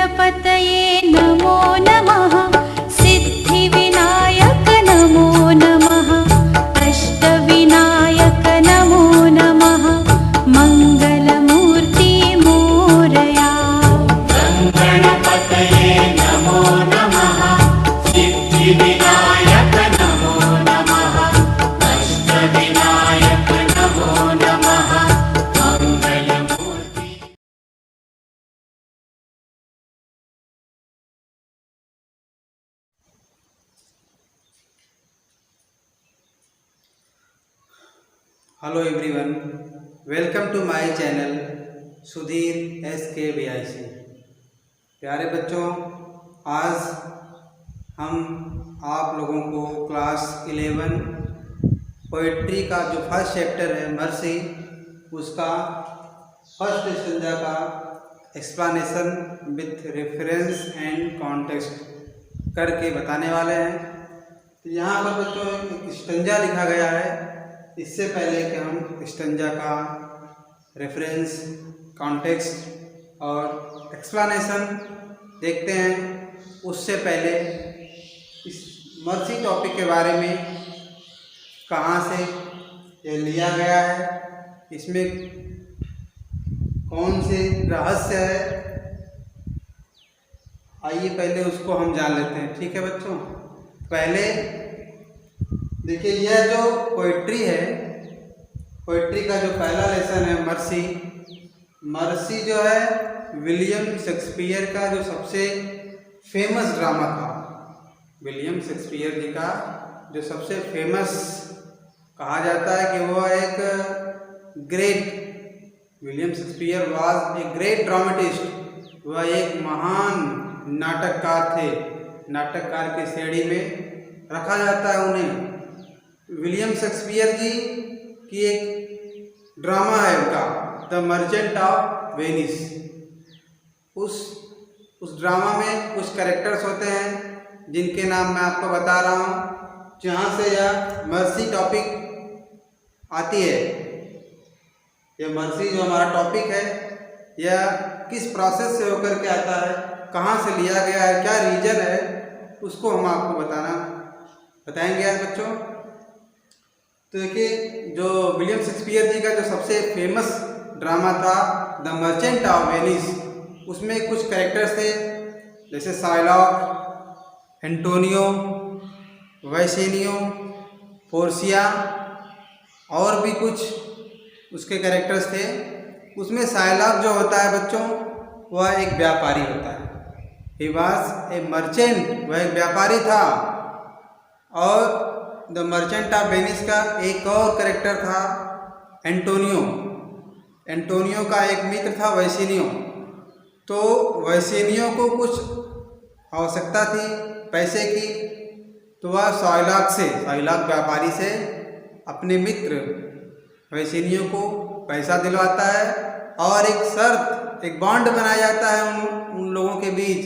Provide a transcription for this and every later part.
गणपतये नमो नमः। सिद्धिविनायक नमो नमः। अष्टविनायक नमो नमः। मङ्गलमूर्ति मोरया। गणपतये नमो नमः। सिद्धिविनायक नमो नमः। अष्टविनायक नमो नमः। Mangalmurti. Hello everyone, welcome to my channel Sudhir SK82। प्यारे बच्चों, आज हम आप लोगों को क्लास 11 पोइट्री का जो फर्स्ट चैप्टर है मर्सी, उसका फर्स्ट स्टैंजा का explanation with reference and context करके बताने वाले हैं। तो यहाँ पर बच्चों एक स्टैंजा लिखा गया है। इससे पहले कि हम स्टैंजा का रेफरेंस, कॉन्टेक्स्ट और एक्सप्लेनेशन देखते हैं, उससे पहले इस मर्सी टॉपिक के बारे में कहाँ से ये लिया गया है, इसमें कौन से रहस्य है, आइए पहले उसको हम जान लेते हैं। ठीक है बच्चों, पहले देखिए यह जो पोइट्री है, पोइट्री का जो पहला लेसन है मर्सी। मर्सी जो है विलियम शेक्सपियर का जो सबसे फेमस ड्रामा था। विलियम शेक्सपियर जी का जो सबसे फेमस कहा जाता है कि वह एक William Shakespeare was a great dramatist. वह एक महान नाटककार थे। नाटककार की श्रेणी में रखा जाता है उन्हें। विलियम शेक्सपियर जी की एक ड्रामा है उनका द मर्चेंट ऑफ वेनिस। उस ड्रामा में कुछ कैरेक्टर्स होते हैं जिनके नाम मैं आपको बता रहा हूँ, जहाँ से यह मर्सी टॉपिक आती है। यह मर्सी जो हमारा टॉपिक है, यह किस प्रोसेस से होकर के आता है, कहाँ से लिया गया है, क्या रीजन है, उसको हम आपको बताएंगे आज बच्चों। तो देखिए, जो विलियम शेक्सपियर जी का जो सबसे फेमस ड्रामा था द मर्चेंट ऑफ वेनिस, उसमें कुछ कैरेक्टर्स थे जैसे शाइलॉक, एंटोनियो, वैसेनियो, पोर्सिया और भी कुछ उसके कैरेक्टर्स थे। उसमें शाइलॉक जो होता है बच्चों, वह एक व्यापारी होता है। ही वॉज ए मर्चेंट, वह एक व्यापारी था। और द मर्चेंट ऑफ वेनिस का एक और कैरेक्टर था एंटोनियो। एंटोनियो का एक मित्र था वैसेनियो। तो वैसेनियो को कुछ आवश्यकता थी पैसे की, तो वह शाइलॉक व्यापारी से अपने मित्र वैसेनियो को पैसा दिलवाता है। और एक शर्त, एक बॉन्ड बनाया जाता है उन लोगों के बीच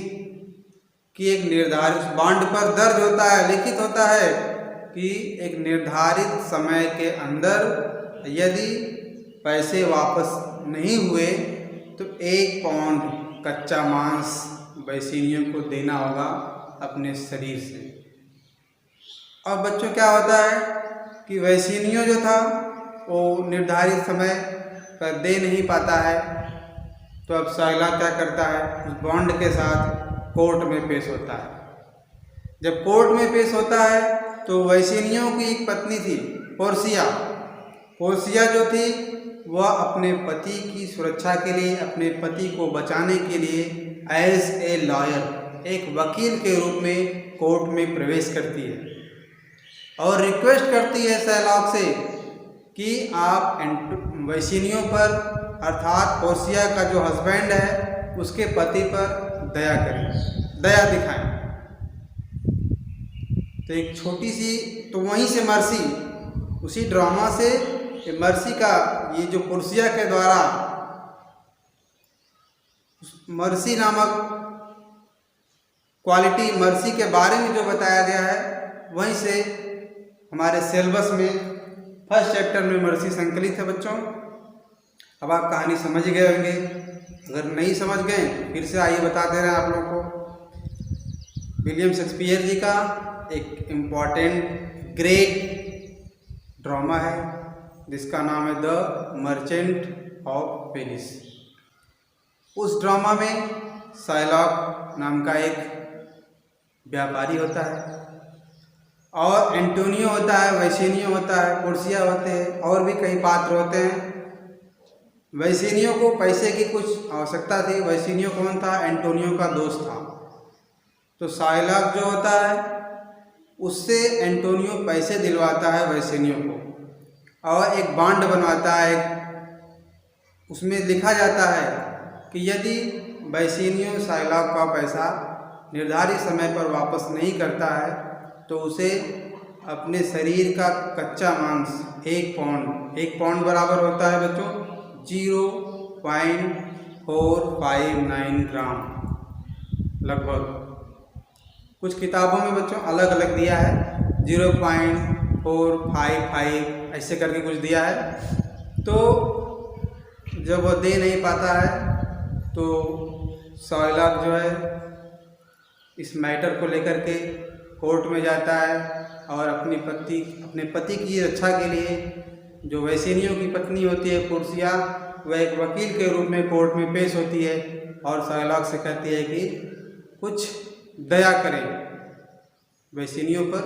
कि एक निर्धारित बॉन्ड पर दर्ज होता है, लिखित होता है कि एक निर्धारित समय के अंदर यदि पैसे वापस नहीं हुए तो 1 पाउंड कच्चा मांस वैसेनियो को देना होगा अपने शरीर से। और बच्चों क्या होता है कि वैसेनियो जो था वो निर्धारित समय पर दे नहीं पाता है। तो अब शाइलॉक क्या करता है, उस बॉन्ड के साथ कोर्ट में पेश होता है। जब कोर्ट में पेश होता है तो वैसेनियो की एक पत्नी थी पोर्सिया। पोर्सिया जो थी वह अपने पति की सुरक्षा के लिए, अपने पति को बचाने के लिए एज ए लॉयर, एक वकील के रूप में कोर्ट में प्रवेश करती है और रिक्वेस्ट करती है शाइलॉक से कि आप वैसेनियो पर, अर्थात पोर्सिया का जो हस्बैंड है, उसके पति पर दया करें, दया दिखाएं। तो एक छोटी सी, तो वहीं से मर्सी, उसी ड्रामा से मर्सी का ये जो पोर्सिया के द्वारा मर्सी नामक क्वालिटी, मर्सी के बारे में जो बताया गया है, वहीं से हमारे सिलेबस में फर्स्ट चैप्टर में मर्सी संकलित है बच्चों। अब आप कहानी समझ गए होंगे अगर नहीं समझ गए तो फिर से आइए बता दे रहे हैं आप लोगों को। विलियम शेक्सपियर जी का एक इम्पॉर्टेंट ग्रेट ड्रामा है जिसका नाम है द मर्चेंट ऑफ वेनिस। उस ड्रामा में शाइलॉक नाम का एक व्यापारी होता है और एंटोनियो होता है, वैसेनियो होता है, पोर्सिया होते हैं और भी कई पात्र होते हैं। वैसेनियो को पैसे की कुछ आवश्यकता थी। वैसेनियो कौन था? एंटोनियो का दोस्त था। तो शाइलॉक जो होता है उससे एंटोनियो पैसे दिलवाता है वैसेनियो को और एक बॉन्ड बनवाता है। उसमें लिखा जाता है कि यदि वैसेनियो शाइलॉक का पैसा निर्धारित समय पर वापस नहीं करता है तो उसे अपने शरीर का कच्चा मांस 1 पाउंड बराबर होता है बच्चों 0.459 ग्राम लगभग। कुछ किताबों में बच्चों अलग अलग दिया है 0.455 ऐसे करके कुछ दिया है। तो जब वो दे नहीं पाता है तो शाइलॉक जो है इस मैटर को लेकर के कोर्ट में जाता है और अपने पति की रक्षा के लिए जो वैसेनियो की पत्नी होती है पोर्सिया, वह एक वकील के रूप में कोर्ट में पेश होती है और शाइलॉक से कहती है कि कुछ दया करें, वैसेनियो पर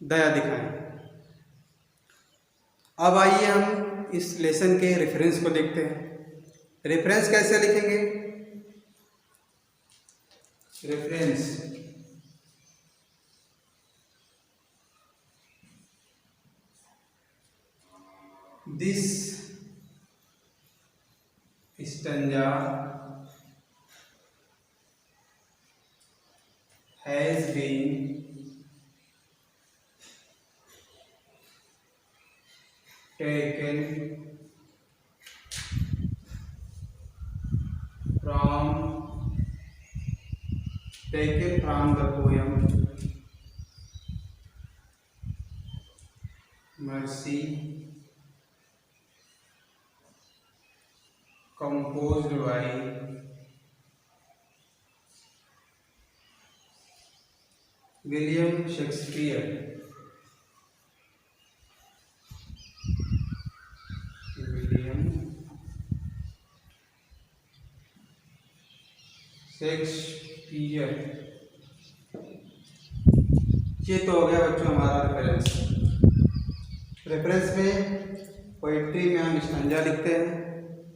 दया दिखाएं। अब आइए हम इस लेसन के रेफरेंस को देखते हैं। रेफरेंस कैसे लिखेंगे? Reference This stanza has been taken from the poem Mercy, composed by William Shakespeare. ये तो हो गया बच्चों हमारा रेफरेंस। रेफरेंस में पोइट्री में हम स्टैंजा लिखते हैं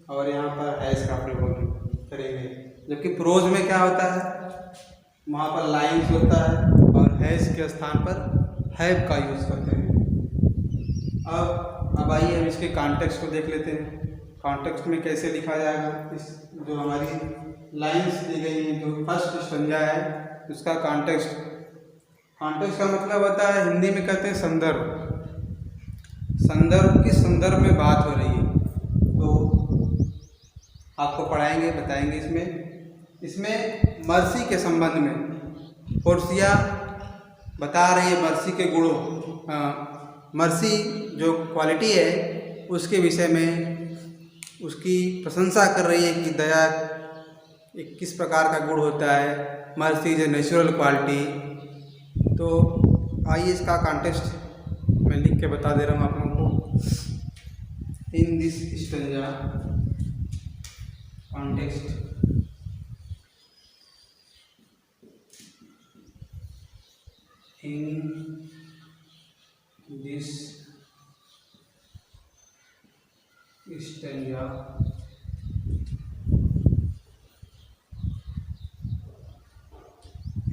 और यहाँ पर हैज का प्रयोग करेंगे, जबकि प्रोज में क्या होता है वहाँ पर लाइन्स होता है और हैज के स्थान पर हैव का यूज़ करते हैं। अब आइए हम इसके कॉन्टेक्स्ट को देख लेते हैं। कॉन्टेक्स्ट में कैसे लिखा जाएगा? इस जो हमारी लाइन्स दी गई हैं, जो फर्स्ट स्टैंजा है उसका कॉन्टेक्स्ट का मतलब होता है, हिंदी में कहते हैं संदर्भ। संदर्भ किस संदर्भ में बात हो रही है तो आपको पढ़ाएंगे, बताएंगे। इसमें मर्सी के संबंध में पोर्सिया बता रही है मर्सी के गुणों, मर्सी जो क्वालिटी है उसके विषय में उसकी प्रशंसा कर रही है कि दया एक किस प्रकार का गुण होता है। Mercy is a natural quality. तो आइए इसका कॉन्टेक्स्ट मैं लिख के बता दे रहा हूँ आप लोगों को। In this stanza context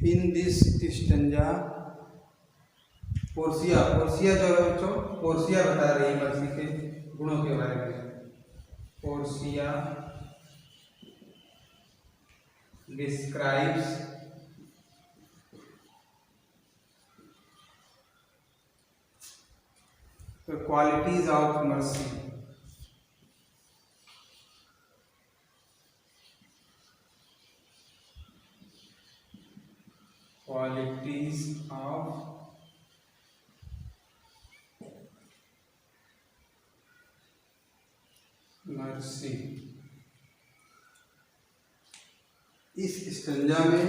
in this stanza Portia जो है बच्चों, पोर्सिया बता रही है मर्सी के गुणों के बारे में। Portia describes the qualities of mercy. Qualities of mercy. इस स्टंजा में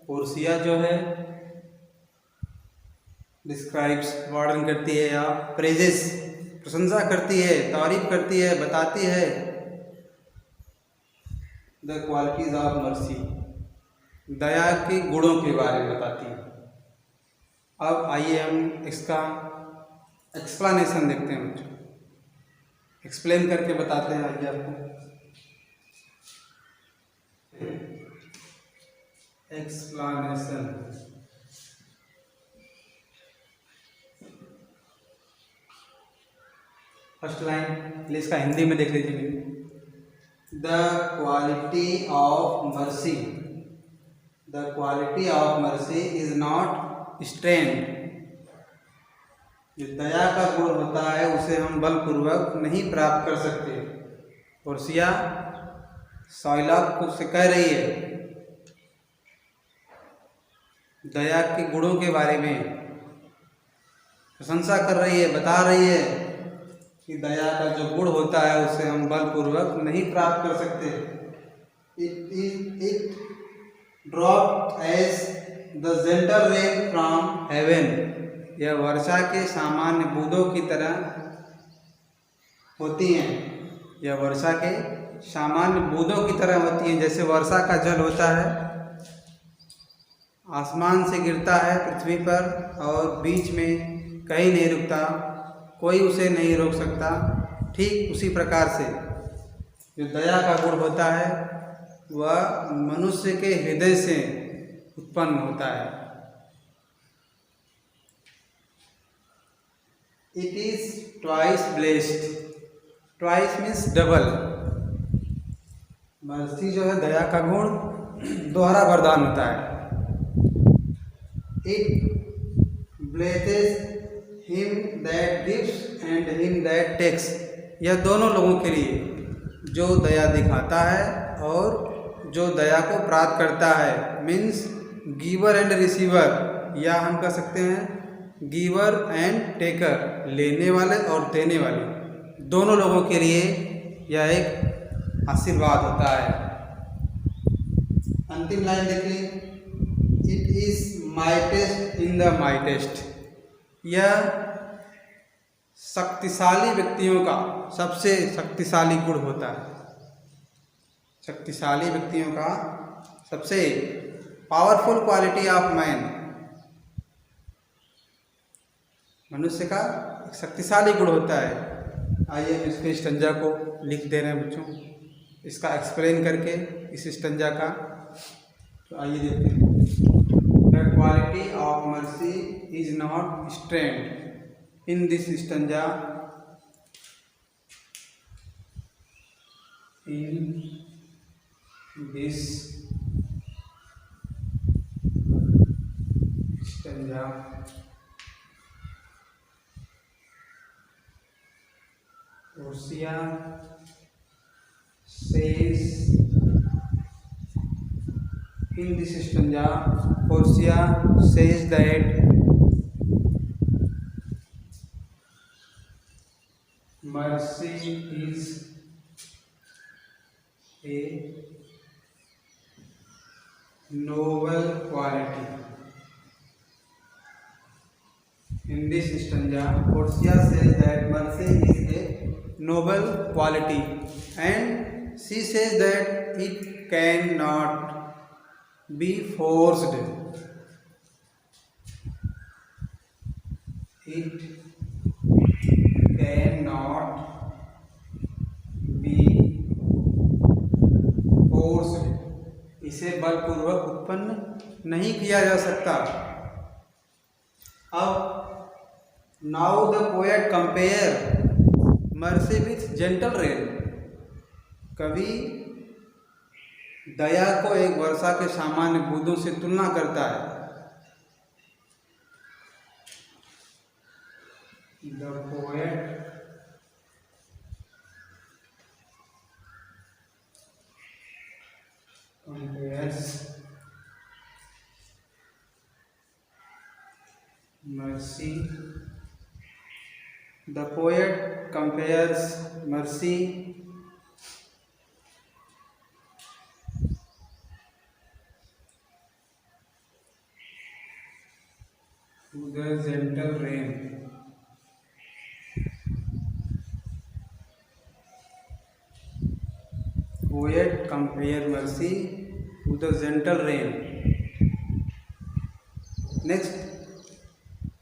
पोर्सिया जो है डिस्क्राइब्स वर्णन करती है या प्रेजेस प्रशंसा करती है, तारीफ करती है, बताती है द क्वालिटीज ऑफ मर्सी, दया के गुणों के बारे में बताती है। अब आइए हम इसका एक्सप्लेनेशन देखते हैं बच्चों, एक्सप्लेन करके बताते हैं आइए आपको। एक्सप्लेनेशन, फर्स्ट लाइन प्लीज इसका हिंदी में देख लीजिए। The quality of mercy, the quality of mercy is not strength, जो दया का गुण होता है उसे हम बलपूर्वक नहीं प्राप्त कर सकते। पोर्सिया साइलॉक को से कह रही है, दया के गुणों के बारे में प्रशंसा कर रही है, बता रही है कि दया का जो गुण होता है उसे हम बलपूर्वक नहीं प्राप्त कर सकते। It drop as the gentle rain from heaven, यह वर्षा के सामान्य बूंदों की तरह होती हैं, यह वर्षा के सामान्य बूंदों की तरह होती हैं। जैसे वर्षा का जल होता है, आसमान से गिरता है पृथ्वी पर और बीच में कहीं नहीं रुकता, कोई उसे नहीं रोक सकता, ठीक उसी प्रकार से जो दया का गुण होता है वह मनुष्य के हृदय से उत्पन्न होता है। It is twice blessed, twice means double, mercy जो है दया का गुण दोहरा वरदान होता है। It blesses him that gives and him that takes, यह दोनों लोगों के लिए, जो दया दिखाता है और जो दया को प्राप्त करता है, मीन्स गिवर एंड रिसीवर, या हम कह सकते हैं गिवर एंड टेकर, लेने वाले और देने वाले, दोनों लोगों के लिए यह एक आशीर्वाद होता है। अंतिम लाइन देखिए, it is mightiest in the mightiest, यह शक्तिशाली व्यक्तियों का सबसे शक्तिशाली गुण होता है, शक्तिशाली व्यक्तियों का सबसे पावरफुल क्वालिटी ऑफ मैन, मनुष्य का एक शक्तिशाली गुण होता है। आइए हम इसके स्टंजा को लिख दे रहे हैं बच्चों, इसका एक्सप्लेन करके इस स्टंजा का, तो आइए देखते हैं। The quality of mercy is not strength in this stanza, in this stanza Portia says, in this stanza, Portia says that mercy is a noble quality. In this stanza, Portia says that mercy is a noble quality and she says that it cannot be forced, it cannot be forced, इसे बलपूर्वक उत्पन्न नहीं किया जा सकता। अब now the poet compare mercy with gentle rain, कवि दया को एक वर्षा के सामान्य बूंदों से तुलना करता है। The poet compares mercy, the poet compares mercy to the gentle rain. Poet compare mercy to the gentle rain. Next,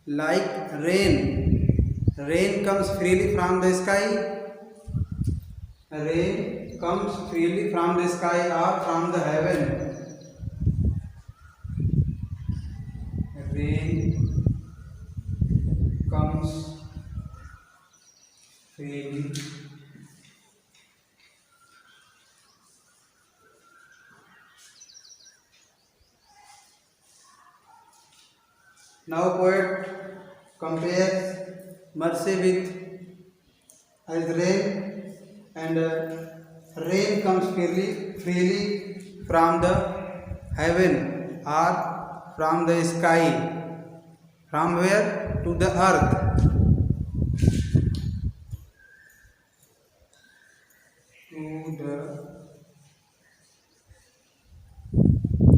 like rain. Rain comes freely from the sky. Rain comes freely from the sky or from the heaven. Rain comes freely Now poet compares mercy with as rain, and rain comes freely from the heaven or from the sky. From where? To the earth.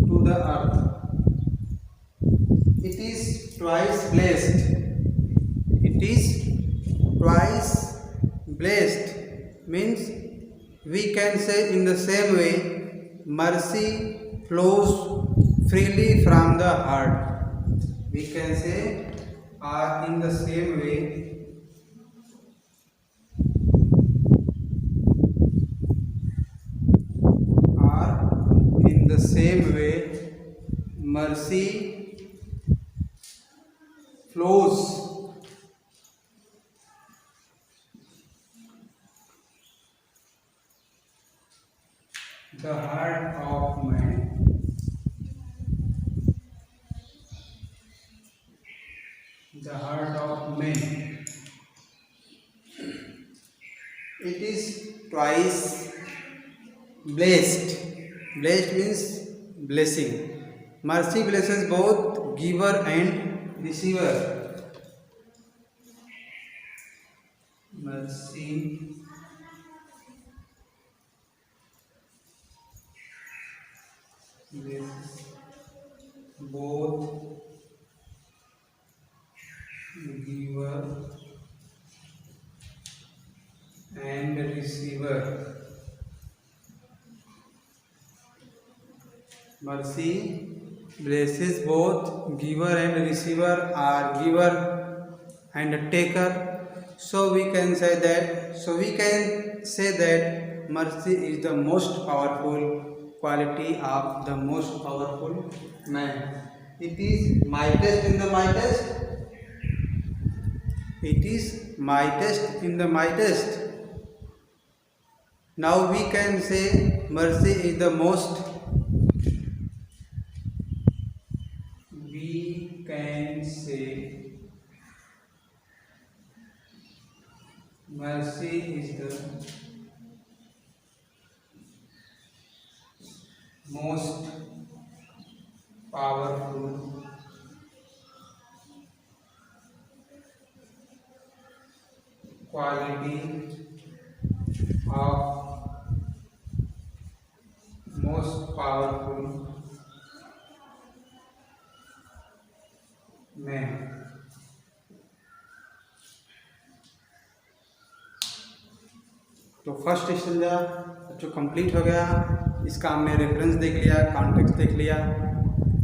To the earth. It is twice blessed. It is twice blessed means we can say in the same way mercy flows freely from the heart. We can say in the same way mercy flows the heart of man. The heart of man. It is twice blessed. Blessed means blessing. Mercy blesses both giver and receiver. Mercy blesses both giver and receiver. Mercy blesses both giver and receiver, or giver and taker. So we can say that mercy is the most powerful quality of the most powerful man. It is mightiest in the mightiest. It is mightiest in the mightiest. Now we can say mercy is the most. We can say mercy is the most powerful quality of most powerful man. तो first stanza जो complete हो गया, इसका हमने reference देख लिया, context देख लिया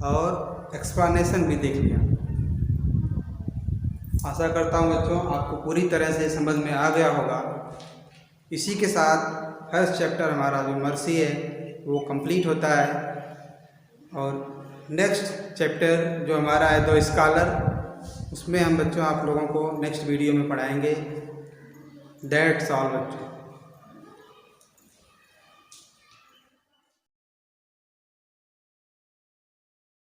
और एक्सप्लेनेशन भी देख लिया। आशा करता हूँ बच्चों आपको पूरी तरह से समझ में आ गया होगा। इसी के साथ फर्स्ट चैप्टर हमारा जो मर्सी है वो कंप्लीट होता है, और नेक्स्ट चैप्टर जो हमारा है द स्कॉलर, उसमें हम बच्चों आप लोगों को नेक्स्ट वीडियो में पढ़ाएंगे। दैट्स ऑल बच्चों।